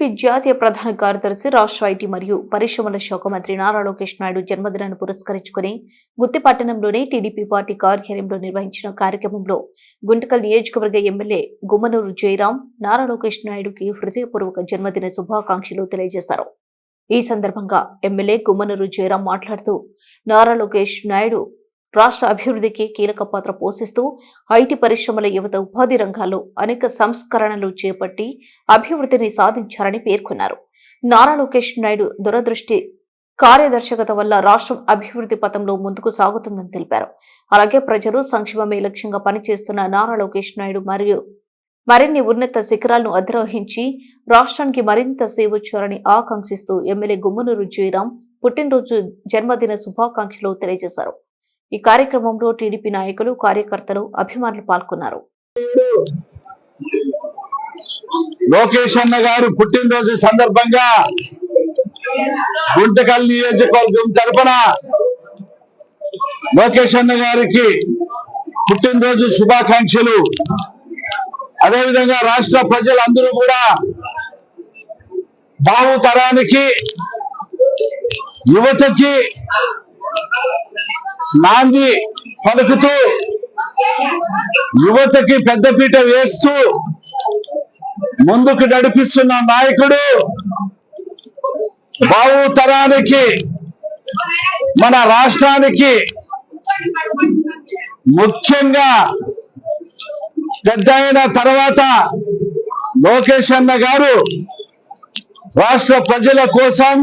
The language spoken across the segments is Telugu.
టీడీపీ జాతీయ ప్రధాన కార్యదర్శి, రాష్ట్ర ఐటీ మరియు పరిశ్రమల శాఖ మంత్రి నారా లోకేష్ నాయుడు జన్మదినాన్ని పురస్కరించుకుని గుత్తి పట్టణంలోని టీడీపీ పార్టీ కార్యాలయంలో నిర్వహించిన కార్యక్రమంలో గుంతకల్ నియోజకవర్గ ఎమ్మెల్యే గుమ్మనూరు జయరాం నారా లోకేష్ నాయుడుకి హృదయపూర్వక జన్మదిన శుభాకాంక్షలు తెలియజేశారు. ఈ సందర్భంగా ఎమ్మెల్యే గుమ్మనూరు జయరాం మాట్లాడుతూ నారా లోకేష్ నాయుడు రాష్ట్ర అభివృద్ధికి కీలక పాత్ర పోషిస్తూ ఐటీ పరిశ్రమల యువత ఉపాధి రంగాల్లో అనేక సంస్కరణలు చేపట్టి అభివృద్ధిని సాధించారని పేర్కొన్నారు. నారా లోకేష్ నాయుడు దూరదృష్టి కార్యదర్శకత వల్ల రాష్ట్రం అభివృద్ధి పథంలో ముందుకు సాగుతుందని తెలిపారు. అలాగే ప్రజలు సంక్షేమమే లక్ష్యంగా పనిచేస్తున్న నారా లోకేష్ నాయుడు మరిన్ని ఉన్నత శిఖరాలను అధిరోహించి రాష్ట్రానికి మరింత సేవొచ్చారని ఆకాంక్షిస్తూ ఎమ్మెల్యే గుమ్మనూరు జయరాం పుట్టినరోజు జన్మదిన శుభాకాంక్షలు తెలియజేశారు. ఈ కార్యక్రమంలో టీడీపీ నాయకులు, కార్యకర్తలు, అభిమానులు పాల్గొన్నారు. లోకేష్ అన్న గారు పుట్టినరోజు సందర్భంగా గుంతకల్ నియోజకవర్గం తరపున లోకేష్ అన్న గారికి పుట్టినరోజు శుభాకాంక్షలు. అదేవిధంగా రాష్ట్ర ప్రజలందరూ కూడా భావి తరానికి, యువతకి నాంది పలుకుతూ, యువతకి పెద్దపీట వేస్తూ ముందుకు నడిపిస్తున్న నాయకుడు, భావి తరానికి, మన రాష్ట్రానికి ముఖ్యంగా పెద్ద అయిన తర్వాత లోకేష్ అన్న గారు రాష్ట్ర ప్రజల కోసం,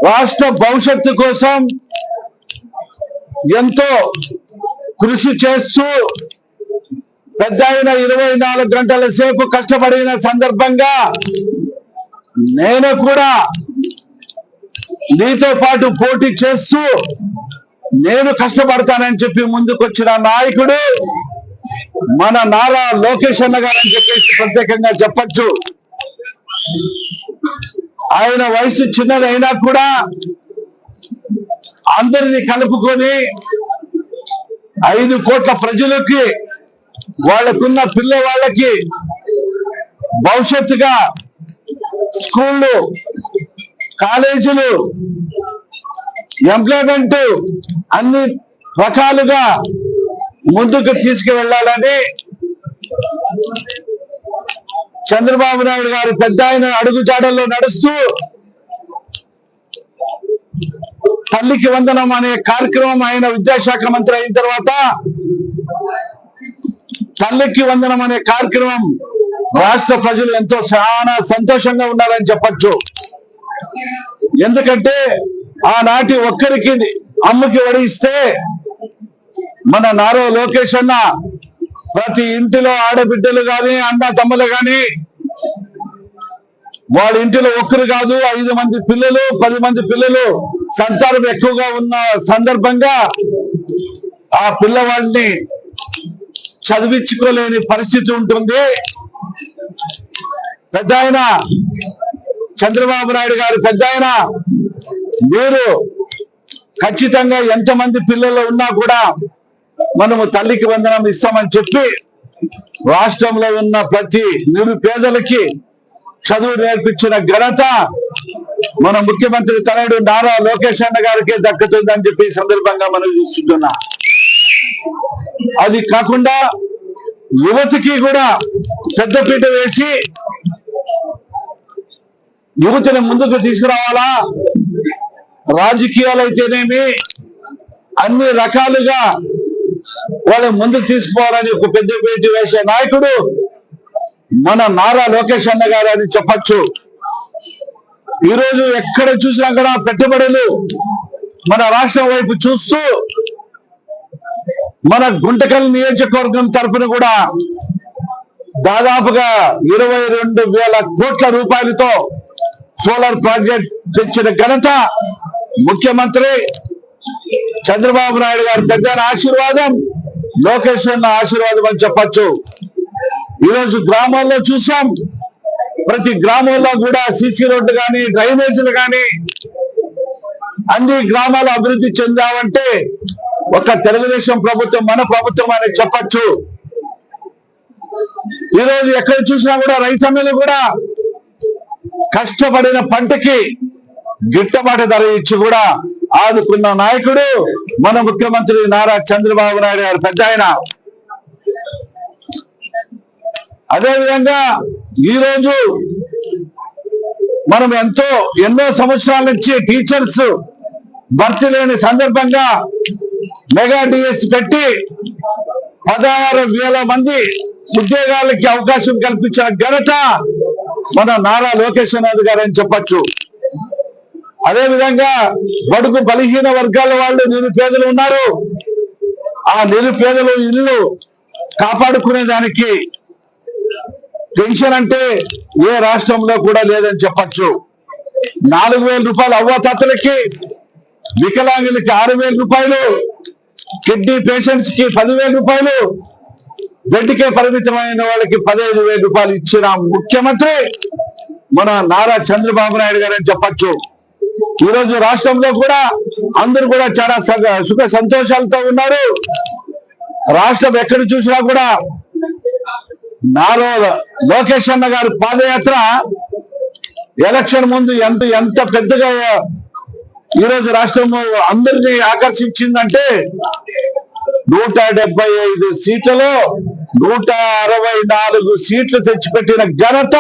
రాష్ట్ర భవిష్యత్తు కోసం ఎంతో కృషి చేస్తూ పెద్ద అయిన 24 గంటల సేపు కష్టపడిన సందర్భంగా నేను కూడా నీతో పాటు పోటీ చేస్తూ నేను కష్టపడతానని చెప్పి ముందుకొచ్చిన నాయకుడు మన నారా లోకేష్ అన్న గారు అని చెప్పేసి ప్రత్యేకంగా చెప్పచ్చు. ఆయన వయసు చిన్నదైనా కూడా అందరినీ కలుపుకొని 5 కోట్ల ప్రజలకి, వాళ్ళకున్న పిల్లవాళ్ళకి భవిష్యత్తుగా స్కూళ్ళు, కాలేజీలు, ఎంప్లాయ్మెంట్ అన్ని రకాలుగా ముందుకు తీసుకువెళ్ళాలని చంద్రబాబు నాయుడు గారు పెద్ద ఆయన అడుగుజాడల్లో నడుస్తూ తల్లికి వందనం అనే కార్యక్రమం, ఆయన విద్యాశాఖ మంత్రి అయిన తర్వాత తల్లికి వందనం అనే కార్యక్రమం రాష్ట్ర ప్రజలు ఎంతో చాలా సంతోషంగా ఉన్నారని చెప్పచ్చు. ఎందుకంటే ఆనాటి ఒక్కరికి అమ్మకి వడిస్తే మన నారా లోకేష్ అన్న ప్రతి ఇంటిలో ఆడబిడ్డలు గాని, అన్న తమ్ములు గాని, వాళ్ళ ఇంటిలో ఒక్కరు కాదు 5 మంది పిల్లలు, 10 మంది పిల్లలు సంతానం ఎక్కువగా ఉన్న సందర్భంగా ఆ పిల్లవాడిని చదివించుకోలేని పరిస్థితి ఉంటుంది. పెద్ద ఆయన చంద్రబాబు నాయుడు గారు పెద్ద ఆయన, మీరు ఖచ్చితంగా ఎంతమంది పిల్లలు ఉన్నా కూడా మనము తల్లికి వందనం ఇస్తామని చెప్పి రాష్ట్రంలో ఉన్న ప్రతి నిరుపేదలకి చదువు నేర్పించిన ఘనత మన ముఖ్యమంత్రి తనయుడు నారా లోకేష్ అన్న గారికి దక్కుతుందని చెప్పి ఈ సందర్భంగా మనం చూస్తున్నాం. అది కాకుండా యువతకి కూడా పెద్దపీట వేసి యువతని ముందుకు తీసుకురావాలా, రాజకీయాలు అయితేనేమి అన్ని రకాలుగా వాళ్ళ ముందుకు తీసుకుపోవాలని ఒక పెద్దపీట వేసే నాయకుడు మన నారా లోకేష్ అన్న గారు అని చెప్పచ్చు. ఈరోజు ఎక్కడ చూసినా కూడా పెట్టుబడులు మన రాష్ట్రం వైపు చూస్తూ మన గుంతకల్ నియోజకవర్గం తరపున కూడా దాదాపుగా 22,000 కోట్ల రూపాయలతో సోలార్ ప్రాజెక్ట్ తెచ్చిన ఘనత ముఖ్యమంత్రి చంద్రబాబు నాయుడు గారు పెద్ద ఆశీర్వాదం, లోకేష్ అన్న ఆశీర్వాదం అని చెప్పచ్చు. ఈరోజు గ్రామాల్లో చూసాం, ప్రతి గ్రామంలో కూడా సీసీ రోడ్లు కానీ, డ్రైనేజీలు కానీ అన్ని గ్రామాలు అభివృద్ధి చెందామంటే ఒక తెలుగుదేశం ప్రభుత్వం, మన ప్రభుత్వం అని చెప్పచ్చు. ఈ రోజు ఎక్కడ చూసినా కూడా రైతన్నలు కూడా కష్టపడిన పంటకి గిట్టుబాటు ధర ఇచ్చి కూడా ఆదుకున్న నాయకుడు మన ముఖ్యమంత్రి నారా చంద్రబాబు నాయుడు గారు పెద్ద ఆయన. అదేవిధంగా ఈరోజు మనం ఎన్నో సంవత్సరాల నుంచి టీచర్స్ భర్తీ లేని సందర్భంగా మెగా డిఎస్ పెట్టి 16,000 మంది ఉద్యోగాలకి అవకాశం కల్పించిన ఘనత మన నారా లోకేష్ గారు అని చెప్పచ్చు. అదేవిధంగా బడుగు బలహీన వర్గాల వాళ్ళు నిరుపేదలు ఉన్నారు. ఆ నిరుపేదలు ఇల్లు కాపాడుకునే దానికి పెన్షన్ అంటే ఏ రాష్ట్రంలో కూడా లేదని చెప్పచ్చు. 4,000 రూపాయలు అవ్వాతాతలకి, వికలాంగులకి 6,000 రూపాయలు, కిడ్నీ పేషెంట్స్ కి 10,000 రూపాయలు, బెడ్కే పరిమితమైన వాళ్ళకి 15,000 రూపాయలు ఇచ్చిన ముఖ్యమంత్రి మన నారా చంద్రబాబు నాయుడు గారు అని చెప్పచ్చు. ఈరోజు రాష్ట్రంలో కూడా అందరూ కూడా చాలా సుఖ సంతోషాలతో ఉన్నారు. రాష్ట్రం ఎక్కడ చూసినా కూడా నారా లోకేష్ అన్న గారి పాదయాత్ర ఎలక్షన్ ముందు ఎంత పెద్దగా ఈరోజు రాష్ట్రం అందరినీ ఆకర్షించిందంటే 175 సీట్లలో 164 సీట్లు తెచ్చిపెట్టిన ఘనత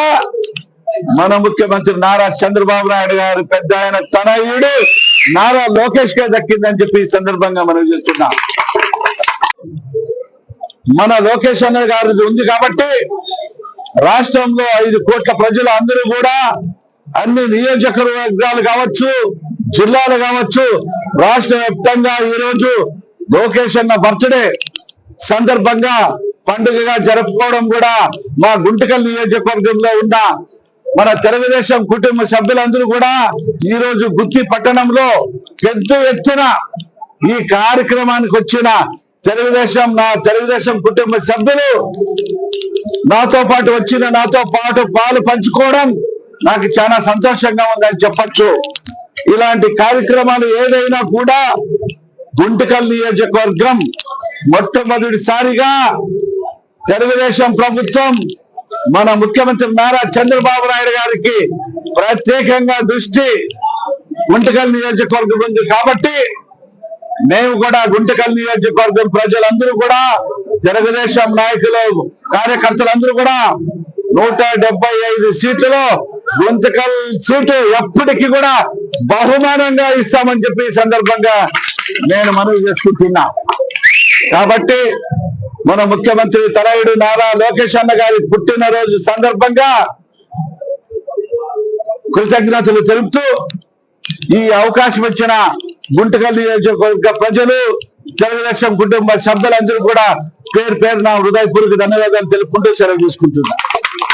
మన ముఖ్యమంత్రి నారా చంద్రబాబు నాయుడు గారు పెద్ద ఆయన తనయుడు నారా లోకేష్ గా దక్కిందని చెప్పి ఈ సందర్భంగా మనం చూస్తున్నాం. మన లోకేష్ అన్న గారిది ఉంది కాబట్టి రాష్ట్రంలో 5 కోట్ల ప్రజలు అందరూ కూడా అన్ని నియోజకవర్గాలు కావచ్చు, జిల్లాలు కావచ్చు, రాష్ట్ర వ్యాప్తంగా ఈరోజు లోకేష్ అన్న బర్త్డే సందర్భంగా పండుగగా జరుపుకోవడం కూడా మా గుంటకల్ నియోజకవర్గంలో ఉన్న మన తెలుగుదేశం కుటుంబ సభ్యులందరూ కూడా ఈ రోజు గుత్తి పట్టణంలో పెద్ద ఎత్తున ఈ కార్యక్రమానికి వచ్చిన తెలుగుదేశం కుటుంబ సభ్యులు నాతో పాటు పాలు పంచుకోవడం నాకు చాలా సంతోషంగా ఉందని చెప్పచ్చు. ఇలాంటి కార్యక్రమాలు ఏదైనా కూడా గుంటకల్ నియోజకవర్గం మొట్టమొదటిసారిగా తెలుగుదేశం ప్రభుత్వం మన ముఖ్యమంత్రి నారా చంద్రబాబు నాయుడు గారికి ప్రత్యేకంగా దృష్టి గుంటకల్ నియోజకవర్గం ఉంది కాబట్టి మేము కూడా గుంటకల్ నియోజకవర్గం ప్రజలందరూ కూడా తెలుగుదేశం నాయకులు కార్యకర్తలందరూ కూడా 175 సీట్లలో గుంతకల్ సీటు ఎప్పటికీ కూడా బహుమానంగా ఇస్తామని చెప్పి ఈ సందర్భంగా నేను మనవి చేసుకుంటున్నా. కాబట్టి మన ముఖ్యమంత్రి తనయుడు నారా లోకేష్ అన్న గారి పుట్టినరోజు సందర్భంగా కృతజ్ఞతలు తెలుపుతూ ఈ అవకాశం ఇచ్చిన గుంటకల్ నియోజకవర్గ ప్రజలు, తెలుగుదేశం కుటుంబ సభ్యులందరూ కూడా పేరు పేరున హృదయపూర్వక ధన్యవాదాలు తెలుపుకుంటూ సెలవు తీసుకుంటున్నా.